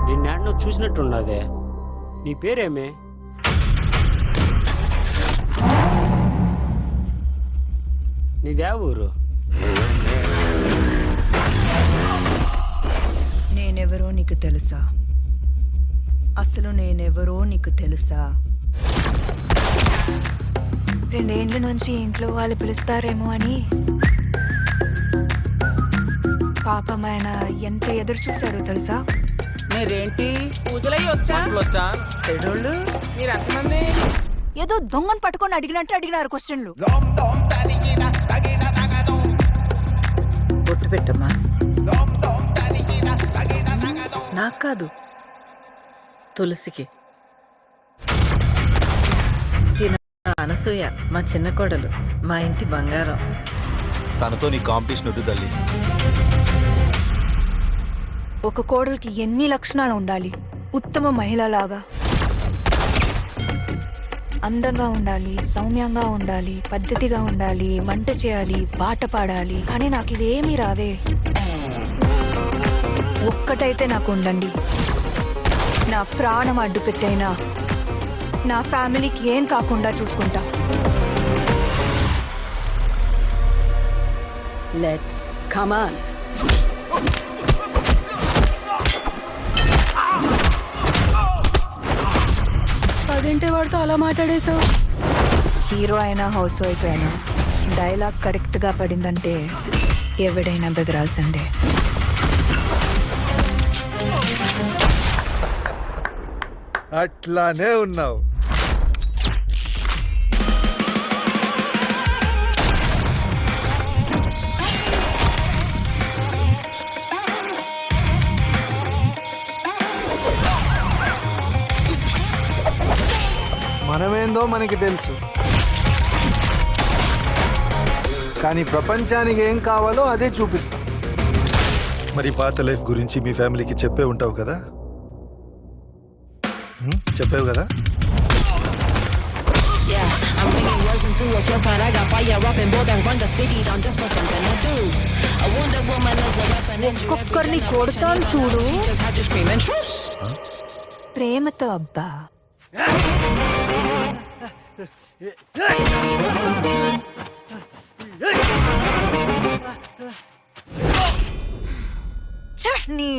నిన్ను చూసినట్టున్నదే. నీ పేరేమే? నీదే ఊరు? నేనెవరో నీకు తెలుసా? అసలు నేనెవరో నీకు తెలుసా? 2 ఏళ్ల నుంచి ఇంట్లో వాళ్ళు పిలుస్తారేమో అని పాపమైన ఎంత ఎదురు చూశాడో తెలుసా? మీరేంటి పూజలయ్యి వచ్చా చెడోళ్ళు? మీరు ఎంతమంది? ఏదో దొంగను పట్టుకొని అడిగినట్టు అడిగినారు క్వశ్చన్లు. బొట్టు పెట్టమ్మా. నాకు కాదు, తులసికి. తిన అనసూయ మా చిన్న కోడలు, మా ఇంటి బంగారం. తనతో నీ కాంపిటీషన్ వద్దు తల్లి. ఒక కోడలికి ఎన్ని లక్షణాలు ఉండాలి? ఉత్తమ మహిళలాగా అందంగా ఉండాలి, సౌమ్యంగా ఉండాలి, పద్ధతిగా ఉండాలి, వంట చేయాలి, పాట పాడాలి. కానీ నాకు ఇవేమీ రావే. ఒక్కటైతే నాకు ఉండండి, నా ప్రాణం అడ్డు పెట్టైనా నా ఫ్యామిలీకి ఏం కాకుండా చూసుకుంటా. Let's come on. అదేంటి వాడితో అలా మాట్లాడేశావు? హీరో అయినా హౌస్ వైఫ్ అయినా డైలాగ్ కరెక్ట్గా పడిందంటే ఎవడైనా బెదరాల్సిందే. అట్లానే ఉన్నావు. మనమేందో మనకి తెలుసు, కానీ ప్రపంచానికి ఏం కావాలో అదే చూపిస్తాం. మరి పాత లైఫ్ గురించి మీ ఫ్యామిలీకి చెప్పే ఉంటావు కదా? చెప్పావు కదా? ఒక్కొక్కరిని కొడతాను చూడు ప్రేమతో. అబ్బా ఛ, నీ